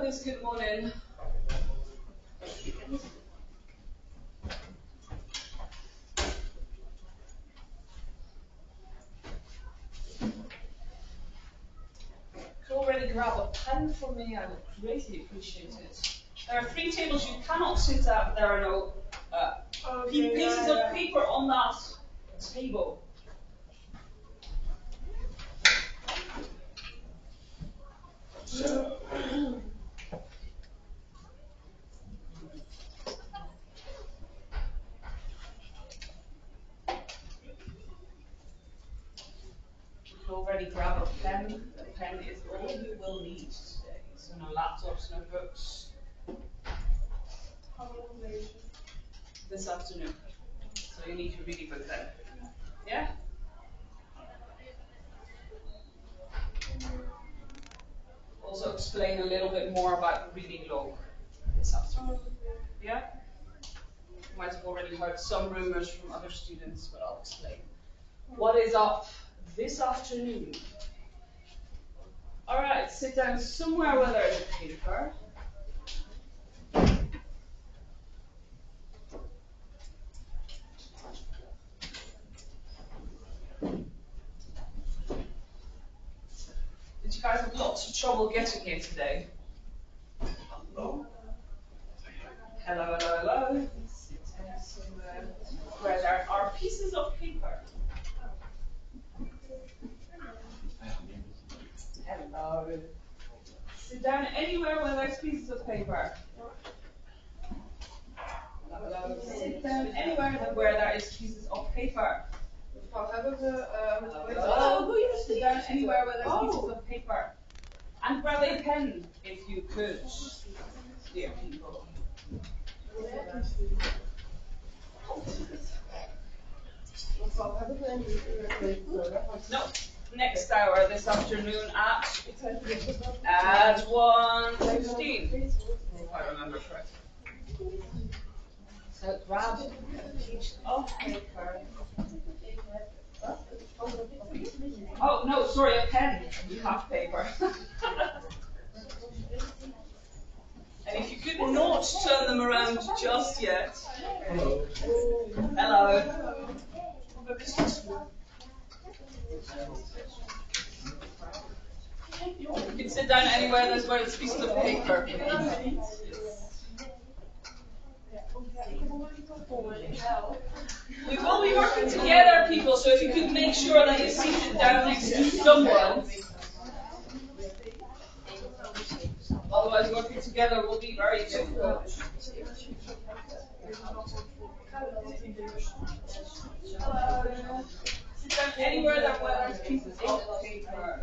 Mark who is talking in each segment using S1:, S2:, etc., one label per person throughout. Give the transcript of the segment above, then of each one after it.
S1: this good morning. Could already grab a pen for me, I would greatly appreciate it. There are 3 tables you cannot sit at, but there are no pieces of paper on that table. You can already grab a pen. A pen is all you will need today. So no laptops, no books.
S2: How long later?
S1: This afternoon. So you need your reading book then. Yeah? Also explain a little bit more about the reading log this afternoon. Yeah? You might have already heard some rumors from other students, but I'll explain. What is up this afternoon? Alright, sit down somewhere where there's a paper. Did you guys have lots of trouble getting here today? Hello? Hello, hello, hello. Sit down somewhere where there are pieces of paper. Hello. Sit down anywhere where there's pieces of paper. Hello. Sit down anywhere where there is pieces of paper. Hello. Sit down anywhere where there's pieces of paper. And grab a pen if you could, dear people. No, next hour this afternoon at 1:15, if I remember correctly. So grab a piece of paper. Oh no, sorry, a pen. You have paper. And if you could not turn them around just yet. Hello. Hello. You can sit down anywhere where there's pieces of paper. We will be working together, people, so if you could make sure that you're seated down next to someone. Otherwise, working together will be very difficult. Sit down anywhere where there's pieces of paper.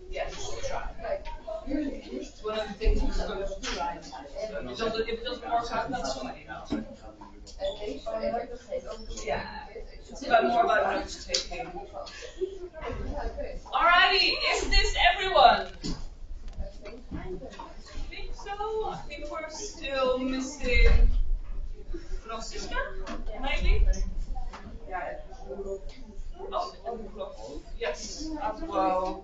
S1: Yes, try. It's one of the things we're going to try. If it doesn't work out, that's fine. Yeah, it's more about note taking. Alrighty, is this everyone? I think so. I think we're still missing Francisca, maybe? Yeah. Oh, yes, as well.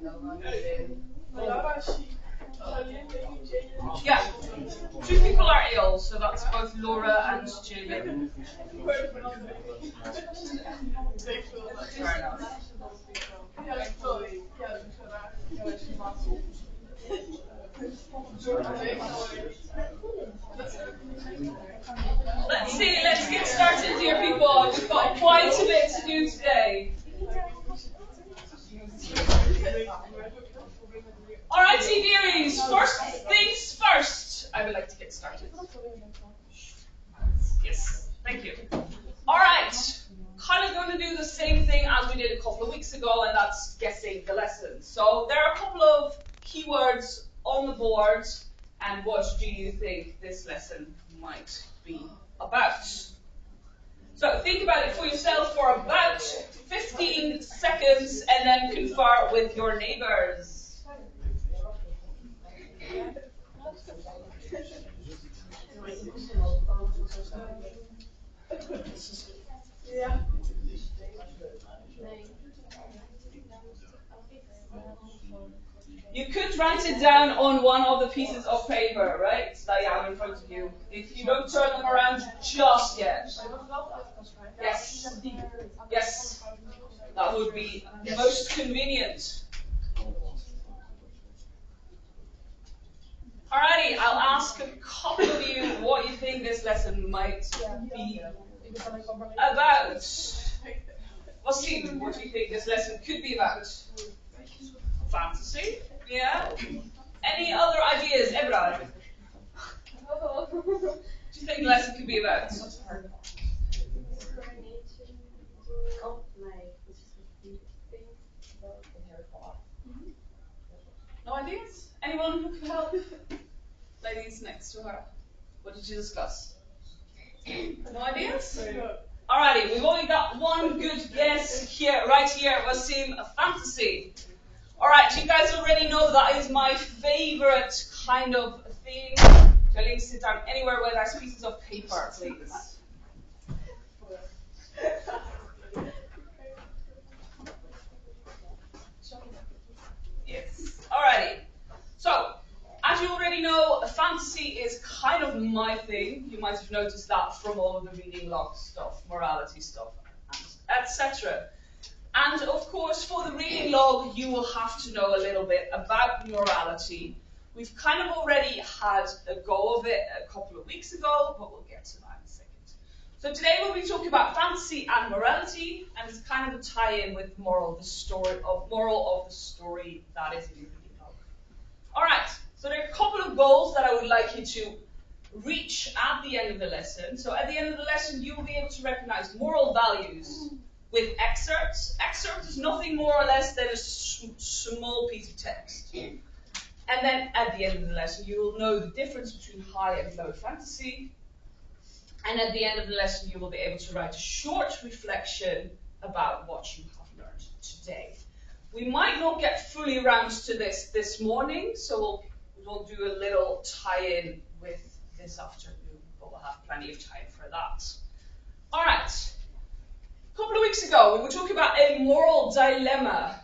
S1: Yeah, 2 people are ill, so that's both Laura and Jalen. Fair enough. Let's see, let's get started, dear people. We've got quite a bit to do today. Alrighty, dearies, first things first. I would like to get started. Yes, thank you. Alright, kind of going to do the same thing as we did a couple of weeks ago, and that's guessing the lesson. So there are a couple of keywords on the board. And what do you think this lesson might be about? So think about it for yourself for about 15 seconds and then confer with your neighbors.
S2: Yeah.
S1: You could write it down on one of the pieces of paper, right? That you have in front of you. If you don't turn them around just yet. Yes. Yes. That would be most convenient. Alrighty, I'll ask a couple of you what you think this lesson might be about. Wasim, what do you think this lesson could be about? Fantasy? Yeah? Any other ideas? Ebra? What do you think the lesson could be about? No ideas? Anyone who can help? Ladies next to her. What did you discuss? No ideas? Alrighty, we've only got one good guess here, right here. Wasim, a fantasy. Alright, you guys already know that is my favorite kind of thing. Jaleel, sit down anywhere where there's pieces of paper, please. Yes. Alrighty. So, as you already know, fantasy is kind of my thing. You might have noticed that from all of the reading log stuff, morality stuff, etc. And of course, for the reading log, you will have to know a little bit about morality. We've kind of already had a go of it a couple of weeks ago, but we'll get to that in a second. So today we'll be talking about fantasy and morality, and it's kind of a tie-in with moral of the story that is in the reading log. All right. So there are a couple of goals that I would like you to reach at the end of the lesson. So at the end of the lesson, you will be able to recognize moral values with excerpts. Excerpt is nothing more or less than a small piece of text. And then at the end of the lesson, you will know the difference between high and low fantasy. And at the end of the lesson, you will be able to write a short reflection about what you have learned today. We might not get fully around to this morning, so we'll do a little tie-in with this afternoon, but we'll have plenty of time for that. All right. A couple of weeks ago, we were talking about a moral dilemma.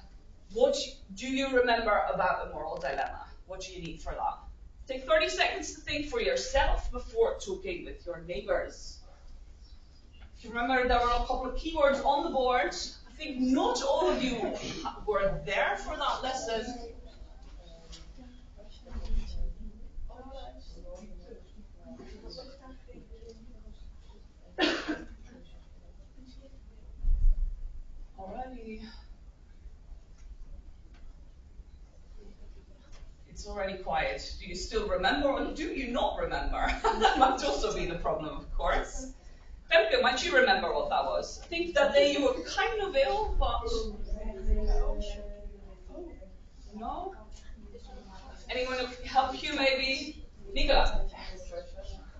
S1: What do you remember about a moral dilemma? What do you need for that? Take 30 seconds to think for yourself before talking with your neighbors. If you remember, there were a couple of keywords on the board. I think not all of you were there for that lesson. Alrighty. It's already quiet. Do you still remember or do you not remember? That might also be the problem, of course. Femke, might you remember what that was? I think that day you were kind of ill, but... No? Anyone who can help you, maybe? Nicola?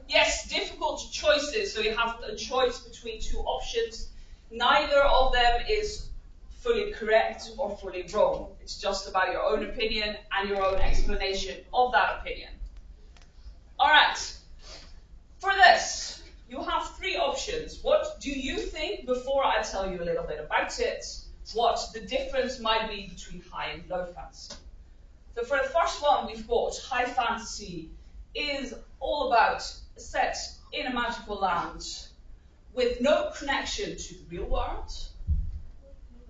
S1: Yes, difficult choices. So you have a choice between two options. Neither of them is fully correct or fully wrong. It's just about your own opinion and your own explanation of that opinion. All right. For this, you have three options. What do you think, before I tell you a little bit about it, what the difference might be between high and low fantasy? So for the first one, we've got high fantasy is all about a set in a magical land with no connection to the real world,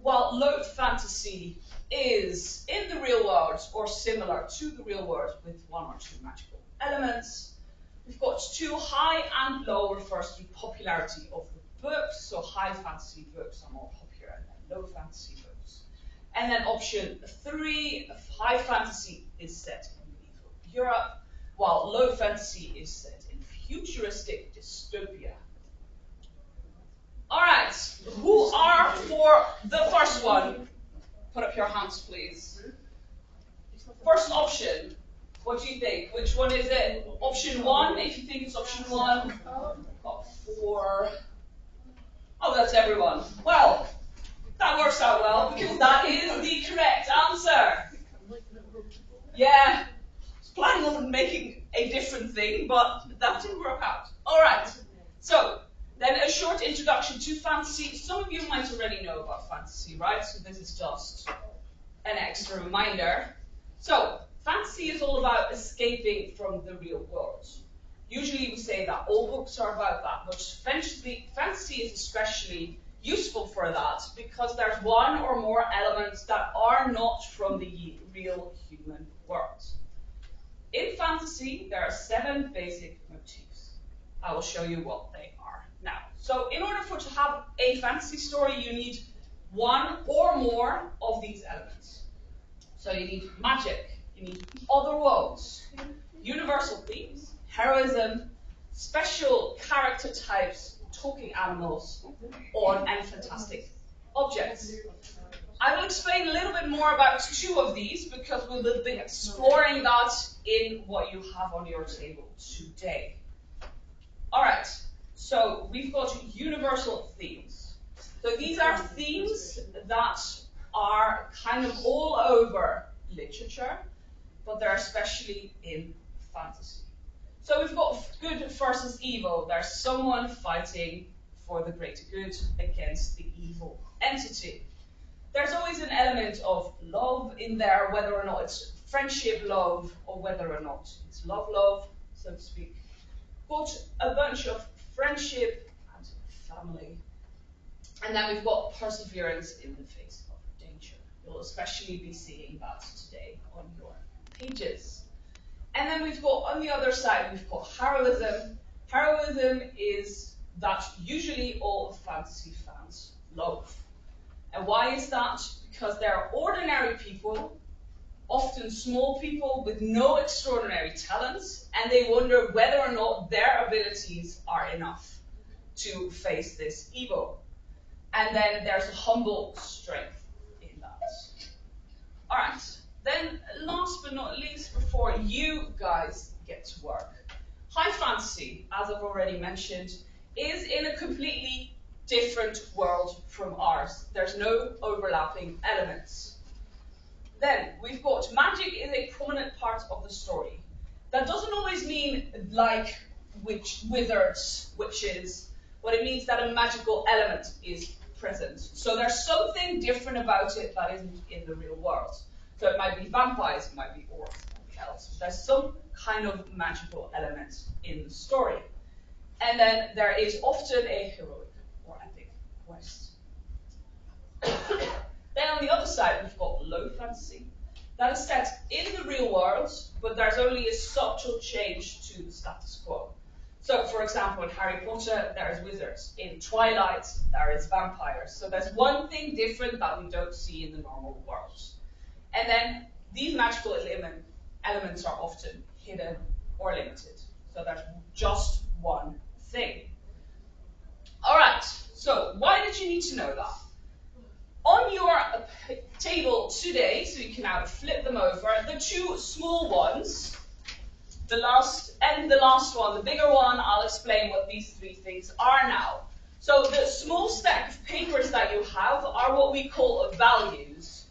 S1: while low fantasy is in the real world or similar to the real world with one or two magical elements. We've got two, high and low refers to popularity of the books, so high fantasy books are more popular than low fantasy books. And then option 3, high fantasy is set in medieval Europe, while low fantasy is set in futuristic dystopia. Alright, who are for the first one? Put up your hands, please. First option, What do you think? Which one is it? Option 1, if you think it's option 1. Got 4. Oh, that's everyone. Well, that works out well because that is the correct answer. Yeah, I was planning on making a different thing, but that didn't work out. All right, so then a short introduction to fantasy. Some of you might already know about fantasy, right? So this is just an extra reminder. So, fantasy is all about escaping from the real world. Usually we say that all books are about that, but fantasy is especially useful for that because there's one or more elements that are not from the real human world. In fantasy, there are 7 basic motifs. I will show you what they are now. So in order to have a fantasy story, you need one or more of these elements. So you need magic, you need other worlds, universal themes, heroism, special character types, talking animals, and fantastic objects. I will explain a little bit more about 2 of these because we will be exploring that in what you have on your table today. Alright, so we've got universal themes. So these are themes that are kind of all over literature, but they're especially in fantasy. So we've got good versus evil. There's someone fighting for the greater good against the evil entity. There's always an element of love in there, whether or not it's friendship love or whether or not it's love, so to speak. Got a bunch of friendship and family. And then we've got perseverance in the face of danger. You'll especially be seeing that today on your pages. And then we've got, on the other side, we've got heroism. Heroism is that usually all fantasy fans love. And why is that? Because there are ordinary people, often small people with no extraordinary talents, and they wonder whether or not their abilities are enough to face this evil. And then there's a humble strength in that. All right, then last but not least, before you guys get to work, high fantasy, as I've already mentioned, is in a completely different world from ours. There's no overlapping elements. Then we've got magic is a prominent part of the story. That doesn't always mean like wizards, witches. What it means that a magical element is present. So there's something different about it that isn't in the real world. So it might be vampires, it might be orcs, it might be elves. There's some kind of magical element in the story. And then there is often a heroic or epic quest. Then on the other side, we've got low fantasy. That is set in the real world, but there's only a subtle change to the status quo. So, for example, in Harry Potter, there is wizards. In Twilight, there is vampires. So there's one thing different that we don't see in the normal world. And then these magical elements are often hidden or limited. So there's just one thing. All right, so why did you need to know that? On your table today, so you can now flip them over, the 2 small ones, the last one, the bigger one, I'll explain what these 3 things are now. So the small stack of papers that you have are what we call values.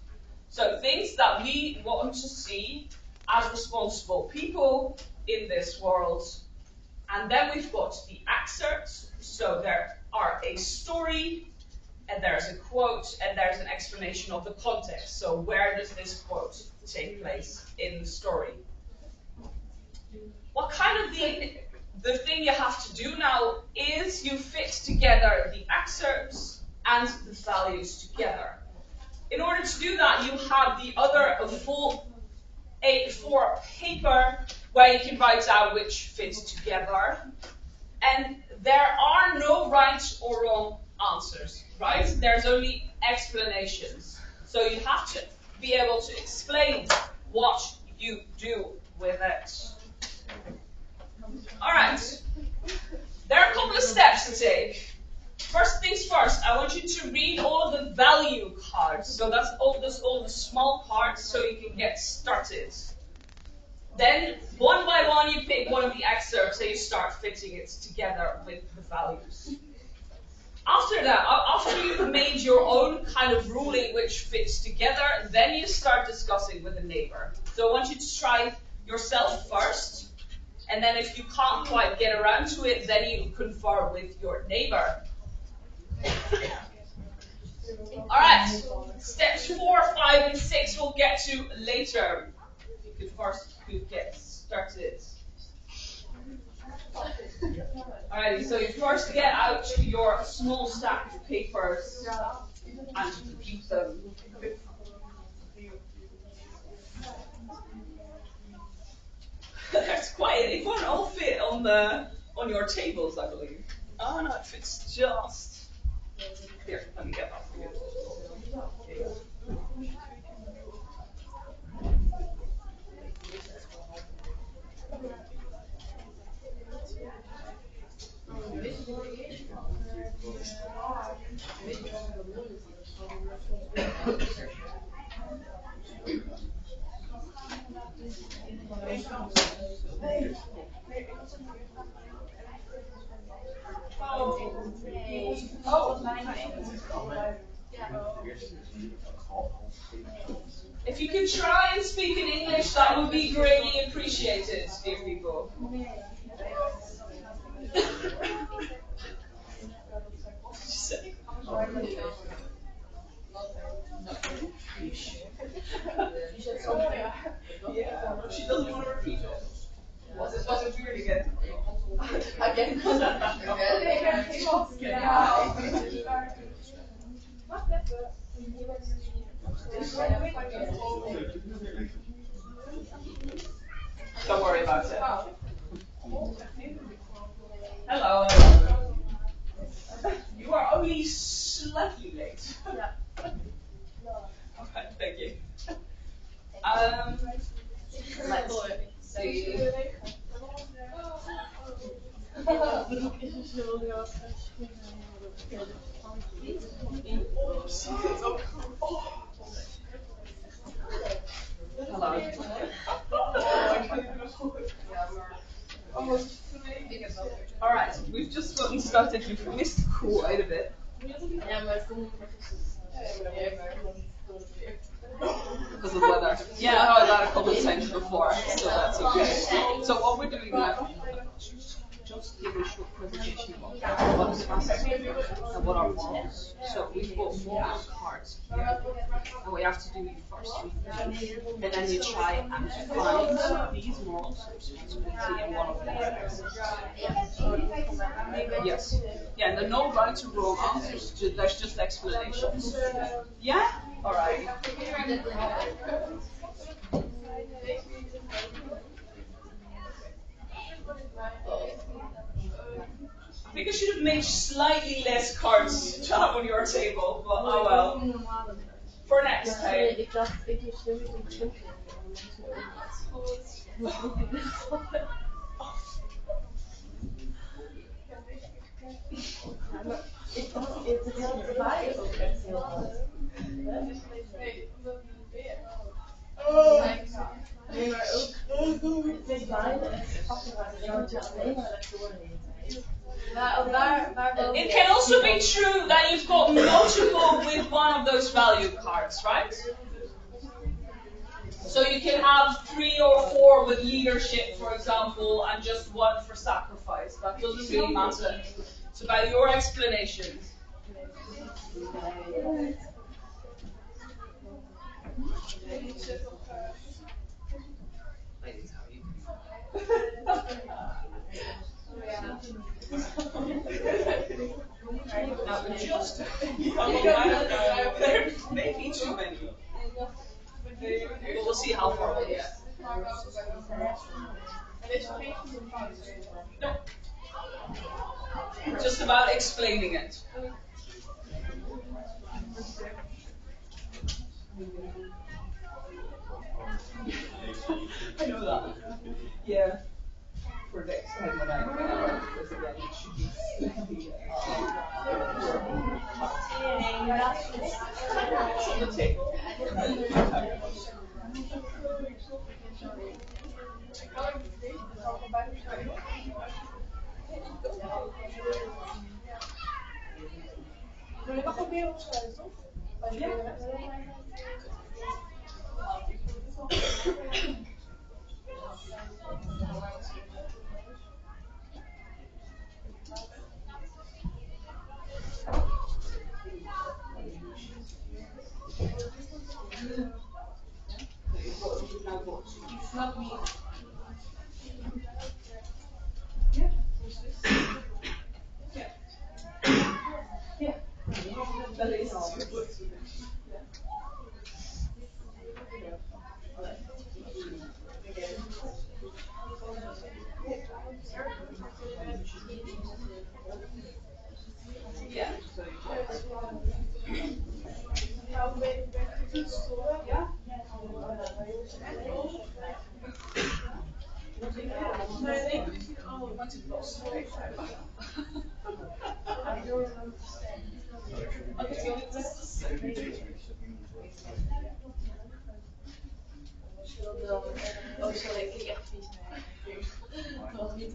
S1: So things that we want to see as responsible people in this world. And then we've got the excerpts. So there are a story, and there's a quote, and there's an explanation of the context. So where does this quote take place in the story? What kind of the thing you have to do now is you fit together the excerpts and the values together. In order to do that, you have a full A4 paper where you can write out which fits together. And there are no right or wrong answers, right? There's only explanations. So you have to be able to explain what you do with it. All right. There are a couple of steps to take. First things first, I want you to read all of the value cards. So that's all the small parts so you can get started. Then, one by one, you pick one of the excerpts and you start fitting it together with the values. After that, after you've made your own kind of ruling which fits together, then you start discussing with the neighbor. So I want you to try yourself first, and then if you can't quite get around to it, then you confer with your neighbor. Alright, steps 4, 5, and 6 we'll get to later. You could get started. Alrighty, so you first get out your small stack of papers and keep them. That's quite. It won't all fit on your tables, I believe. Oh no, it fits just. Here, let me get that for you. If you could try and speak in English, that would be greatly appreciated, dear people. Yeah, she doesn't want to repeat it. Was it weird again? Again? Don't worry about it. Hello. You are only slightly late. Yeah. Okay, thank you. Let's see. Alright, we've just gotten started. You've missed quite a bit. Because of the weather. Yeah, I know that a couple of times before, so that's okay. So what we're doing now, just give a short presentation about what is happening and what are models. So we've got model cards here, and we have to do the first revision, and then you try and find these models responsibility in one of them. Yes. Yeah, and there are no right or wrong answers, there's just explanations. Yeah? Alright. I think I should have made slightly less cards to have on your table, but oh well. For next time. It can also be true that you've got multiple with one of those value cards, right? So you can have 3 or 4 with leadership, for example, and just 1 for sacrifice. That doesn't really matter. It's about your explanations. Now, just there may be too many. But we'll see how far we get. No. We're just about explaining it. I know that. Yeah. For next time when I because again it should be on the table.
S2: Ik kan ook niet, ik kan voorbij verschijnen. Wil je nog proberen opschrijven, toch? Als je
S1: Snap me. Ja, ja. Ja. Dat is al. Ja.
S2: nou ben je getoetst, hoor.
S1: Ja?
S2: Nee, nee.
S1: Oh, want het was. Okay,
S2: Oh, sorry, ik kijk echt vies naar. Nog niet.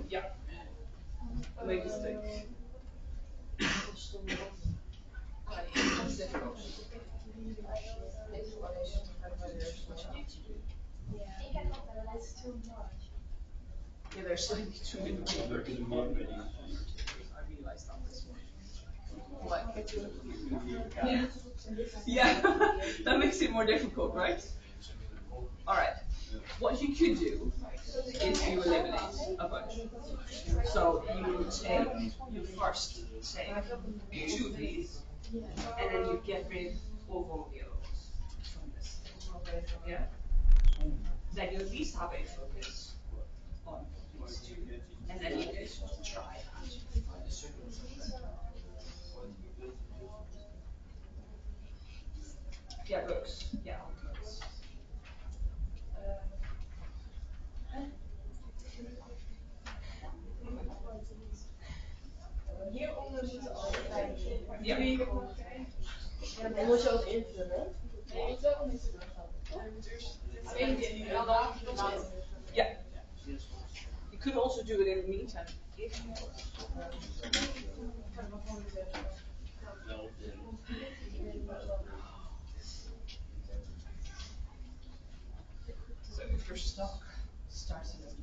S1: ja. Make a mistake. Yeah, there's slightly too many people. I realized that this morning. What? Yeah. Yeah, that makes it more difficult, right? Alright. What you could do is you eliminate a bunch. So you first take 2 of these, and then you get rid of all the others from this. Yeah? Then you at least have a focus on these 2, and then you can try and yeah, books. Yeah, all books.
S2: Hieronder moeten alle rijden.
S1: Ja.
S2: Ja, dan moet je ook invullen. Nee, je moet wel niet te doen. Je moet eerst één keer en dan later.
S1: Yeah. You could also do it in the meantime if you want. So if you're stuck, start it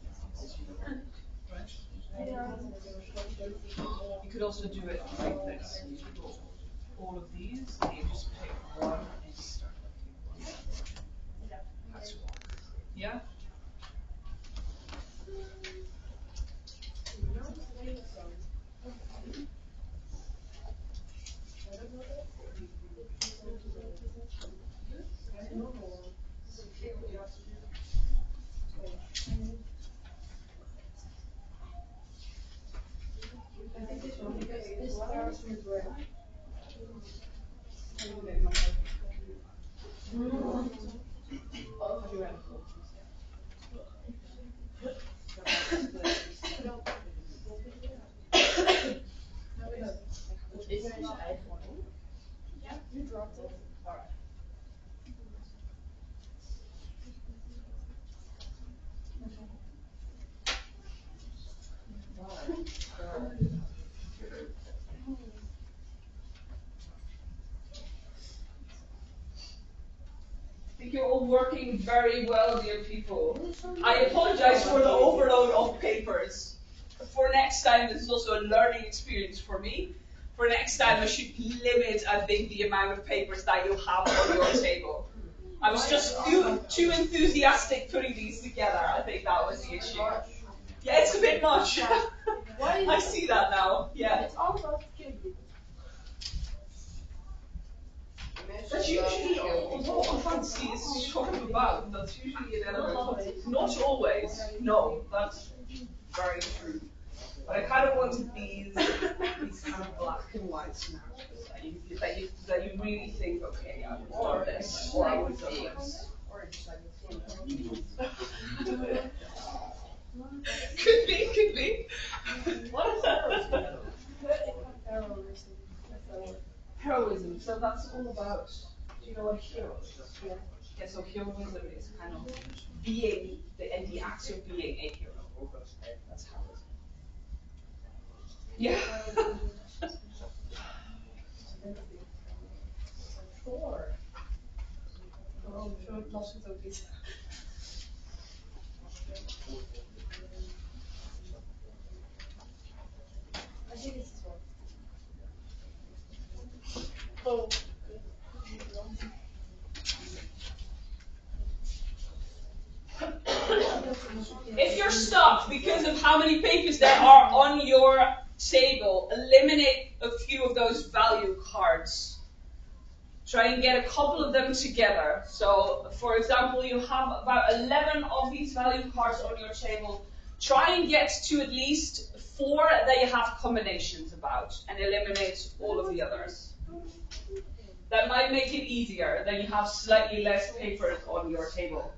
S1: right? You could also do it like this. You could do all of these, and you just pick one and start looking one. That's one. Yeah?
S2: I think this one, because this starts with red.
S1: Oh, have you read it?
S2: Is er een eigen one? Ja, you dropped it.
S1: Alright. I think you're all working very well, dear people. I apologize for the overload of papers. For next time, this is also a learning experience for me. For next time, I should limit, I think, the amount of papers that you have on your table. I was just too enthusiastic putting these together. I think that was the issue. Yeah, it's a bit much. I see that now. Yeah.
S2: It's all about kids.
S1: That's usually what a fantasy is sort of about. That's usually an element. Not always. No, that's very true. But I kind of wanted these kind of black and white scenarios that you really think, okay, I would have done this, or I would have done this.
S2: Or just like
S1: Could be.
S2: what is heroism? Heroism.
S1: Heroism. So that's all about. Do you know what hero is?
S2: Yeah.
S1: Yeah, so heroism is kind of being and the act of being a hero. That's how it is. Yeah. Four. Oh, lots of those.
S2: I think it's this one. Oh.
S1: If you're stuck because of how many papers there are on your table, eliminate a few of those value cards. Try and get a couple of them together. So, for example, you have about 11 of these value cards on your table. Try and get to at least 4 that you have combinations about and eliminate all of the others. That might make it easier. Then you have slightly less papers on your table.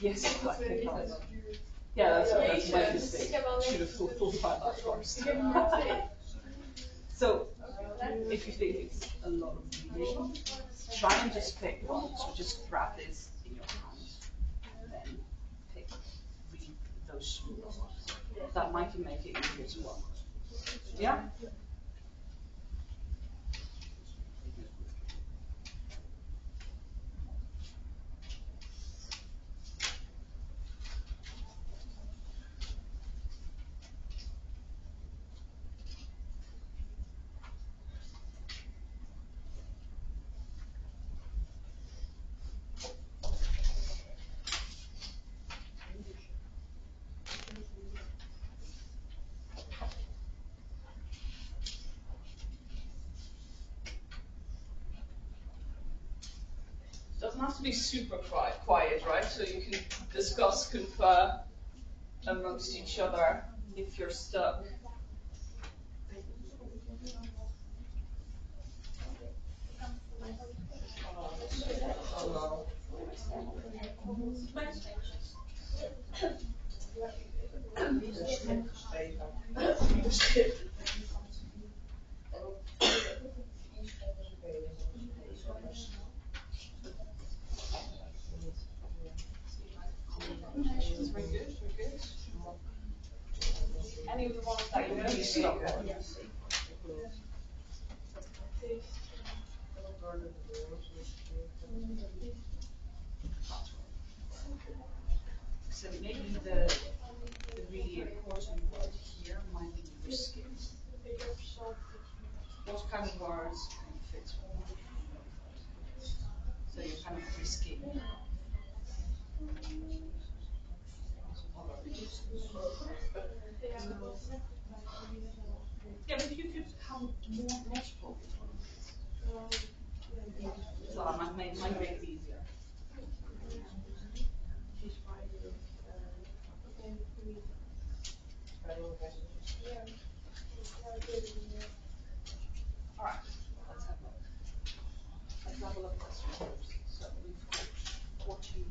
S1: Yes, I think yeah, that's my mistake. Should have thought about that first. So, if you think it's a lot of reading, try and just pick one. So just grab this in your hand, and then read those. That might make it easier to work. Yeah? Doesn't have to be super quiet, right? So you can discuss, confer amongst each other if you're stuck. Very good, very good. Any of the ones that you're really stuck on? So maybe the really important word here might be risking. What kind of words can fit? So you're kind of risking. Yeah, but you could have multiple. So I might make it easier. All right, let's have a look. Let's have a look at this one first. So we've got 14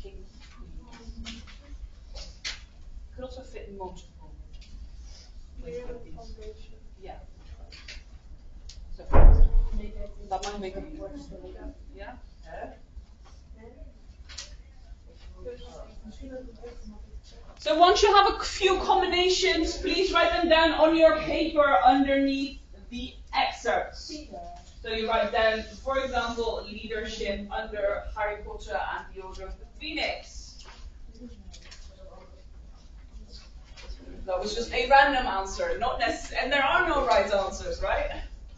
S1: kings, queens. Could also fit in multiple. Yeah. So that might make it easier. Yeah? So once you have a few combinations, please write them down on your paper underneath the excerpts. So you write down, for example, leadership under Harry Potter and the Order of the Phoenix. That was just a random answer, not necessarily, and there are no right answers, right?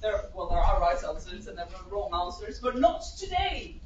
S1: There are right answers and there are wrong answers, but not today.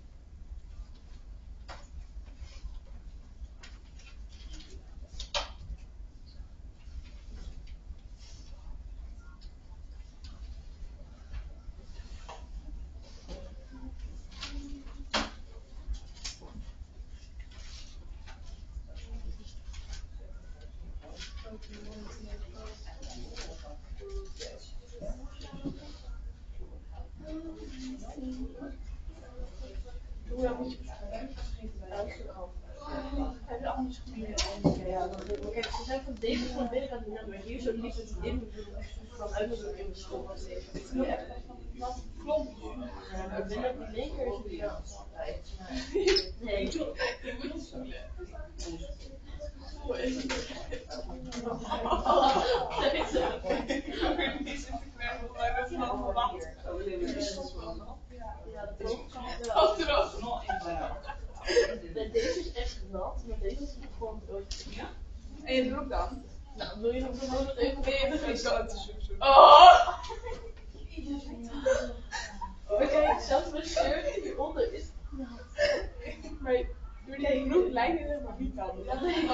S2: Ja, maar hier zo liep het in vanuit dat het in mijn school was. Het is nog echt wat klomp. Ja, maar binnen die linker is het wel altijd. Nee. Je moet het voelen. Deze is echt nat, maar deze is gewoon droog.
S1: Ja? En je broek dan?
S2: Nou, wil je nog gewoon het even weer
S1: Ik zal het zoeken.
S2: Oh! Maar kijk, zelfs mijn shirt hieronder is nat.
S3: Maar door die broek lijkt het helemaal niet aan.
S2: Ja, nee,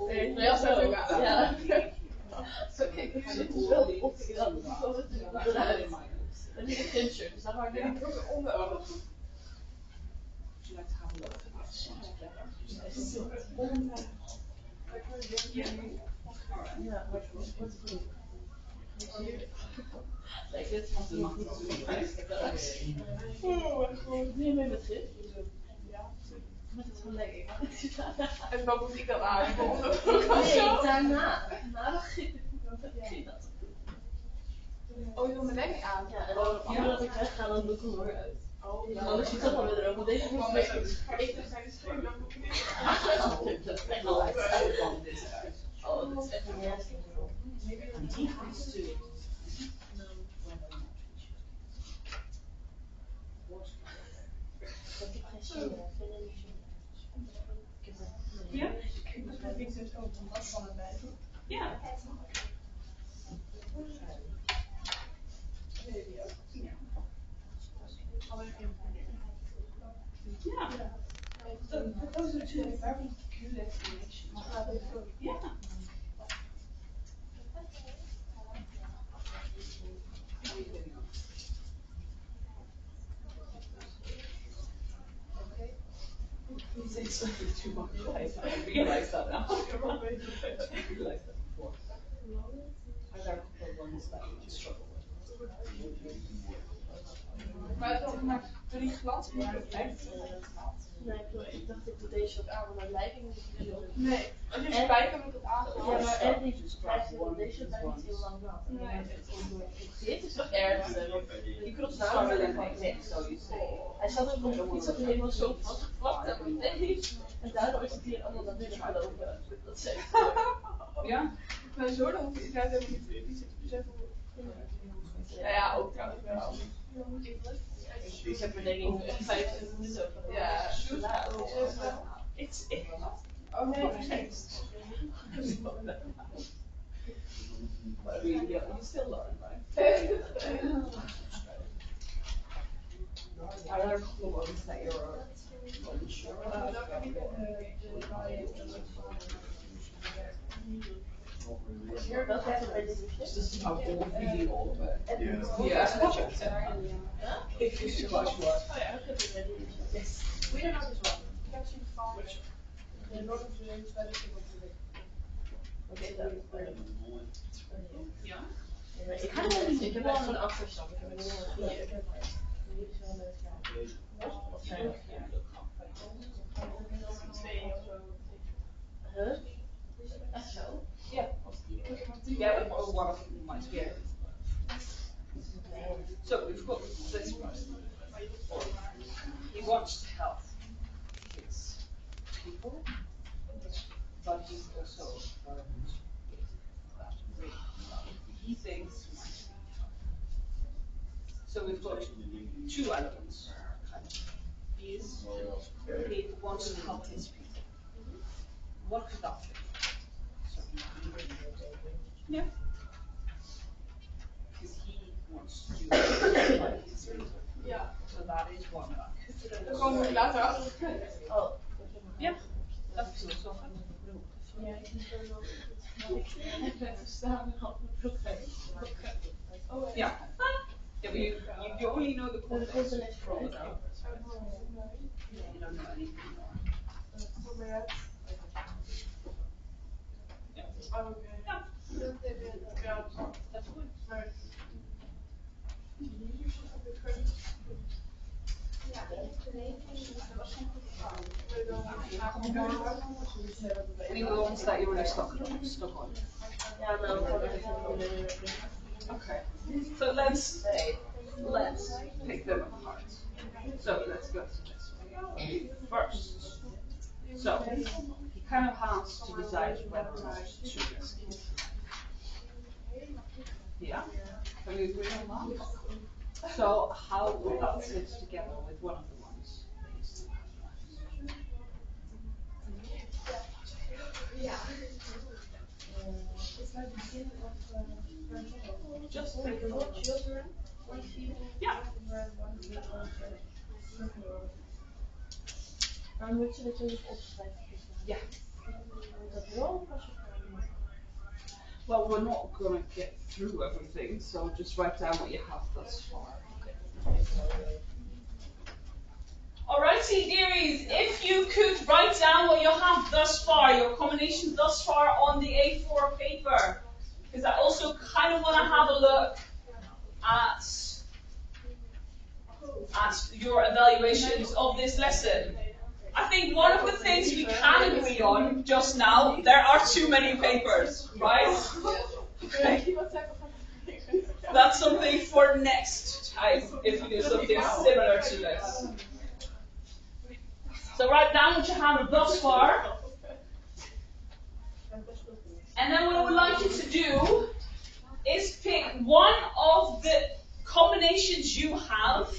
S3: Nee, maar ja, zo.
S2: Ja. Zo, kijk, ik zit dus wel op. Ja, dat is eruit. Het is een kindshirt, dus daar ga ik
S3: Die broek eronder ook.
S2: Ja, wat goed. Kijk, dit is nog goed. Neem mee met gif. Maar het is wel lekker.
S3: En wat moet ik dan aan?
S2: Nee, daarna. Na de gif.
S3: Oh, je wil mijn nek aan?
S2: Ja, en dan omdat ik wegga, dan doe ik hem weer uit.
S3: Oh,
S2: Anders ziet het toch wel weer erop. Want deze moet
S3: ik
S2: ik
S3: zijn de schreeuw, dan moet ik niet.
S2: Dat is echt wel uit. Oh, dat is echt een nasty. Ik heb geen zin meer.
S1: Ja?
S3: Ik vind het ook een was van het blijven.
S1: Ja. Ja.
S3: Dat is natuurlijk very good explanation.
S1: Ja. It's too much. I realized that now. I realized that before. I got a couple of ones that you just struggle with.
S3: Maar door die glans moet het echt
S2: Nee, ik dacht ik doe deze ook aan, maar mijn lijking is niet zo.
S3: nee, als je spijker moet het aangaan.
S2: Ja, maar en die blijft heel, deze blijft niet heel lang nat.
S3: Nee.
S2: Dit is het ergste. Want
S1: You could also
S2: nou
S1: start
S2: ben
S1: with
S2: ik
S1: an
S2: van
S1: next, so you say.
S2: hij zat ook nog iets dat helemaal zo vastgeplakt aan mijn neus. En daardoor is het hier allemaal naar binnen gelopen. Dat is echt.
S1: Ja?
S3: Maar zo, dan hoef je inderdaad helemaal niet te beseffen. Nou ja, ook trouwens wel.
S2: Ik heb er denk ik 25 minuten over.
S3: Ja,
S1: It's
S3: oh nee, vergeet.
S1: But you still learn, right? Are there a couple of ones that you're unsure about?
S2: Welke heb je bij dit
S1: It's just about reading all of it.
S4: Yeah.
S1: Yeah. If you too much work.
S2: Oh ja, ik heb het bij dit.
S1: Yes.
S3: We don't know this one. Ik heb zien van de Lord of the Rings bij de Single
S2: Oké,
S1: Ja.
S2: ik heb echt zo'n achterstand. Ik heb een nieuwe 4. Jullie is wel leuk, ja. Wat zijn er?
S3: twee of zo.
S2: Huh? Echt zo?
S1: Yeah. Yeah, or one of them might be. So we've got this person. He wants to help his people, but he's also he thinks. So we've got two elements. He wants to help his people. What could that be? Yeah. Because he wants to do like his people.
S3: Ja,
S1: So that is one back.
S3: dan komen we later achter.
S2: Oh.
S1: Yeah, that feels so fun.
S2: Ja, ik moet er nog ik ben verstaan en had mijn broek
S3: Oh
S1: Yeah. Yeah, but you only know the
S2: Maar de
S1: context
S2: context
S1: from it.
S2: vooral.
S1: You don't know anything more.
S3: Ja.
S1: Yeah.
S3: Oh, oké.
S1: Yeah,
S3: Ja,
S1: that's good.
S3: maar
S2: Ja,
S1: a couple more? Any ones that you're really stuck on?
S2: Ja, nou, gewoon even.
S1: Okay. So let's pick them apart. So let's go to this one. First. So he kind of has to decide whether or not to risk it. Yeah? Can we agree on that? So how would that fit together with one of the ones that you still have left? Just think about it. Yeah.
S2: Maar moet je dat dus opschrijven?
S1: Yeah.
S2: Dat wel als je
S1: Well, we're not going to get through everything, so just write down what you have thus far. Alrighty, dearies, if you could write down what you have thus far, your combination thus far on the A4 paper, because I also kind of want to have a look at your evaluations of this lesson. I think one of the things we can agree on just now, there are too many papers, right? Okay. That's something for next time, if you do something similar to this. So write down what you have thus far. And then what I would like you to do is pick one of the combinations you have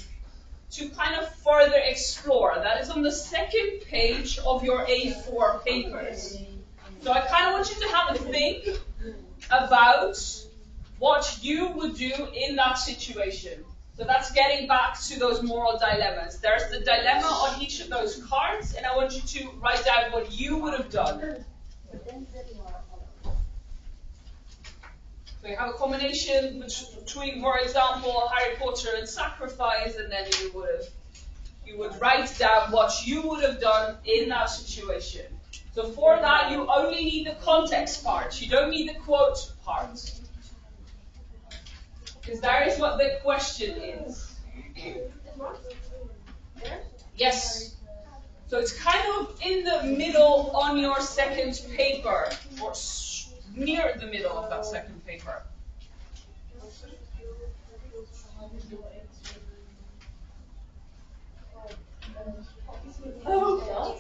S1: to kind of further explore. That is on the second page of your A4 papers. So I kind of want you to have a think about what you would do in that situation. So that's getting back to those moral dilemmas. There's the dilemma on each of those cards, and I want you to write down what you would have done. So you have a combination between, for example, Harry Potter and sacrifice, and then you would write down what you would have done in that situation. So for that, you only need the context part. You don't need the quote part. Because that is what the question is. Yes. So it's kind of in the middle on your second paper, or near the middle of that second paper. Oh.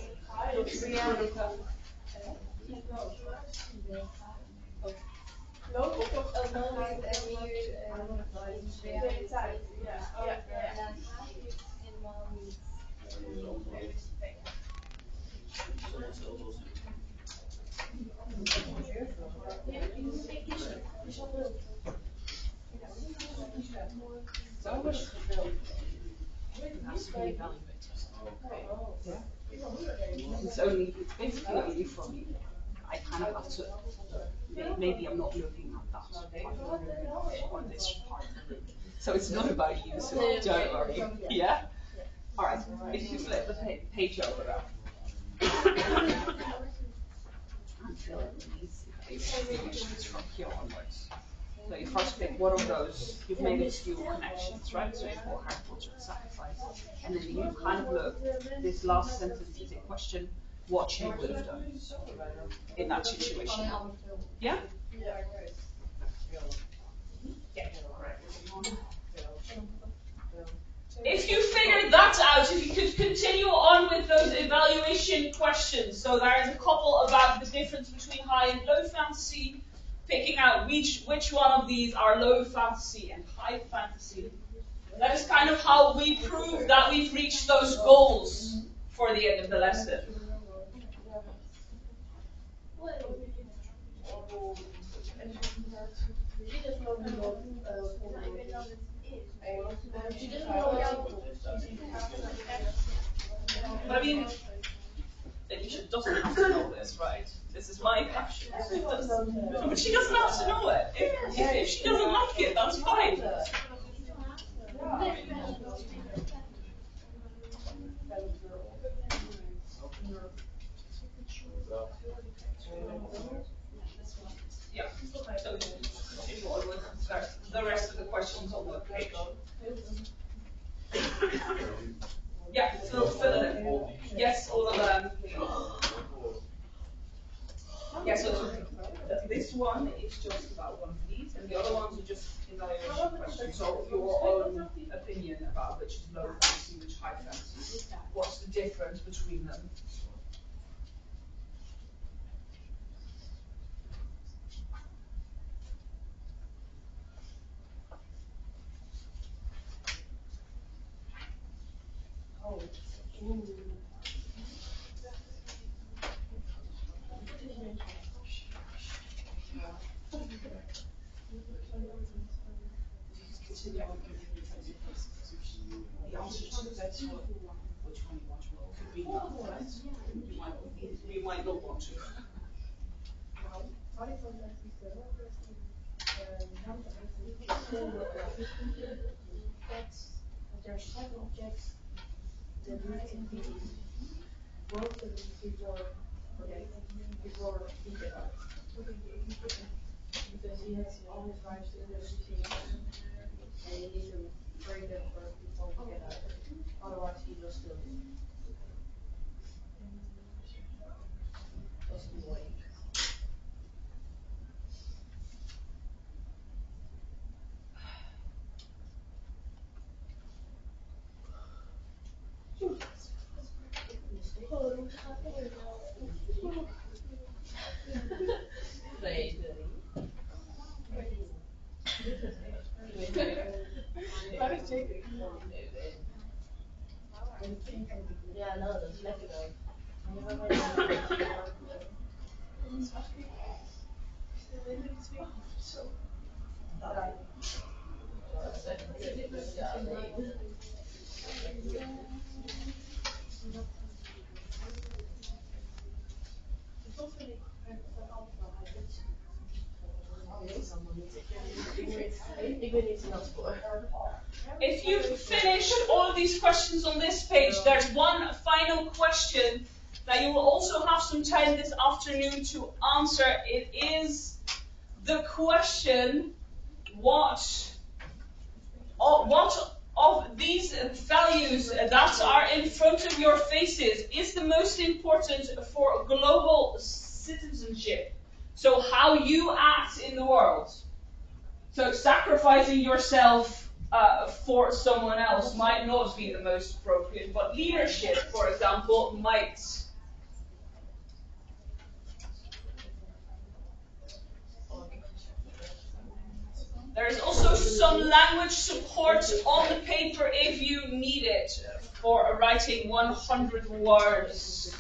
S1: It's basically only from you. I kind of have to, maybe I'm not looking at that part or this part. So it's not about you, so don't worry. Yeah? Alright, if you flip the page over now. And fill in these questions from here onwards. So you first pick one of those, you've made a few connections, right? So you've got Harry Potter and sacrifice. And then you kind of look, this last sentence is a question, what you would have done in that situation. Yeah? If you figured that out, if you could continue on with those evaluation questions. So there is a couple about the difference between high and low fantasy, picking out which one of these are low fantasy and high fantasy. That is kind of how we prove that we've reached those goals for the end of the lesson. But I mean, Alicia doesn't have to know this, right? This is my passion. But she doesn't have to know it. If she doesn't like it, that's fine. Yeah. So continue on with the rest of the questions on the page. Yeah, fill it in. Yes, all of them. one is just about one of these, and the other ones are just evaluation questions. So your own opinion about which is low fantasy, which high fantasy. What's the difference between them?
S2: Oh.
S1: The answer to that is which one you want to roll. Could be none, right? You might not want to.
S2: There are 7 objects that need to be broken before he gets out. Because he has all his lives in the routine and you need to break them first before he gets out. Otherwise he will still be. That's the way. Nee,
S3: Waar is Jake?
S2: ja, nou, dat is lekker dan.
S3: Zo.
S2: Ja. Dat is echt ja, nee. Ik ben niet nat voor.
S1: If you've finished all of these questions on this page, there's one final question that you will also have some time this afternoon to answer. It is the question, what of these values that are in front of your faces is the most important for global citizenship? So how you act in the world. So sacrificing yourself for someone else might not be the most appropriate, but leadership, for example, might. There is also some language support on the paper if you need it for writing 100 words.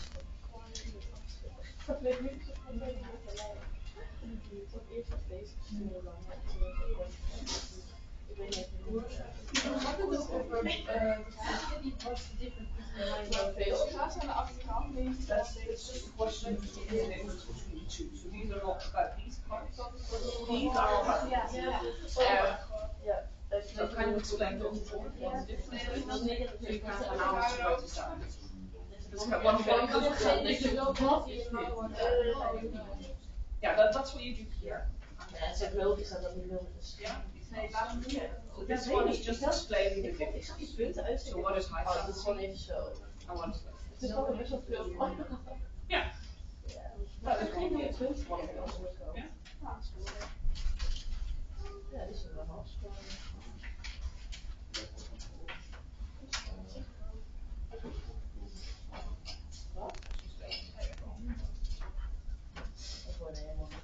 S3: Plaats aan de achterkant, deze
S1: That's just a question of the difference between the two. So these are not about these parts. These are about so I've kind of explained what the difference is. So you can have an hour to write this out. One yeah, that's what you do here.
S2: Ja, het is logisch dat dat niet logisch is.
S1: Ja?
S3: Nee, waarom niet?
S1: So this one is just explaining the difference. So what is high
S2: Oh, dat is
S1: fantasy
S2: gewoon even zo.
S1: and what is low?
S2: Het is gewoon best wel veel.
S1: Ja.
S2: Dat is geen meer punt.
S1: Ja.
S2: Ja, die is wel afgesproken. Wat? Ik word er helemaal niet.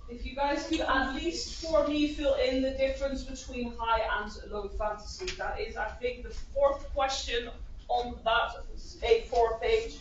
S1: If you guys could at least for me fill in the difference between high and low fantasy. That is, I think, the 4th question on that A4 page.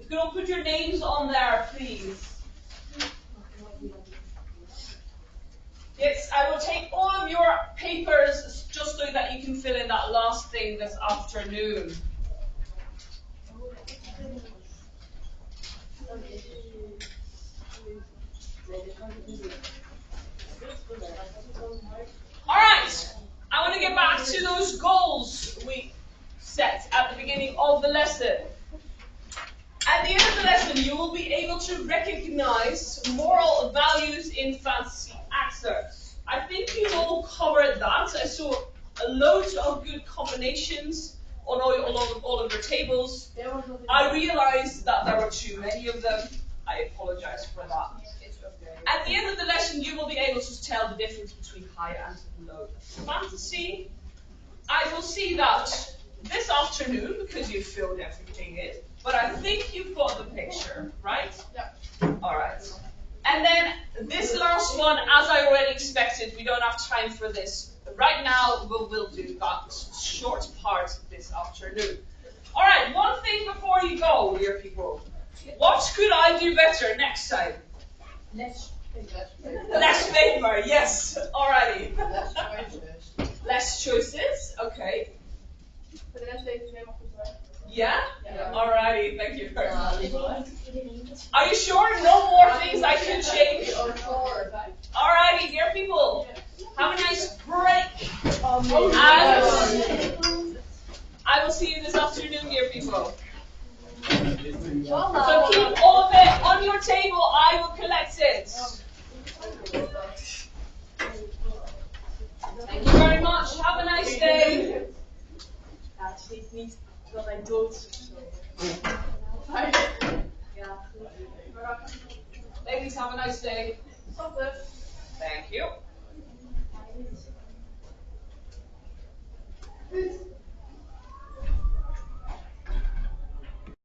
S1: If you could all put your names on there, please. Yes, I will take all of your papers just so that you can fill in that last thing this afternoon. All right, I want to get back to those goals we set at the beginning of the lesson. At the end of the lesson, you will be able to recognize moral values in fantasy excerpts. I think you all covered that. I saw a load of good combinations on all of your tables. I realized that there were too many of them. I apologize for that. At the end of the lesson, you will be able to tell the difference between high and low fantasy. I will see that this afternoon because you filled everything in. But I think you've got the picture, right?
S3: Yeah.
S1: All right. And then this last one, as I already expected, we don't have time for this right now. We'll do that short part this afternoon. All right. One thing before you go, dear people. What could I do better next time?
S2: Less paper.
S1: Less paper. Yes. Alrighty.
S2: Less choices.
S1: Less choices. Okay.
S3: Voor de rest weten we helemaal goed hoor.
S1: Yeah?
S3: Yeah.
S1: Alrighty, thank you very much.
S2: Liever.
S1: Are you sure? No more things I can change?
S2: Or 4 or 5.
S1: Alrighty, dear people. Have a nice break.
S3: Oh,
S1: And I will see you this afternoon, dear people. So keep all of it on your table. I will collect it. Thank you very much. Have a nice day.
S2: Ja, het is niet dat hij dood is of zo. Ja.
S1: Ladies, have a nice day.
S3: Stop
S1: Thank you.
S3: het.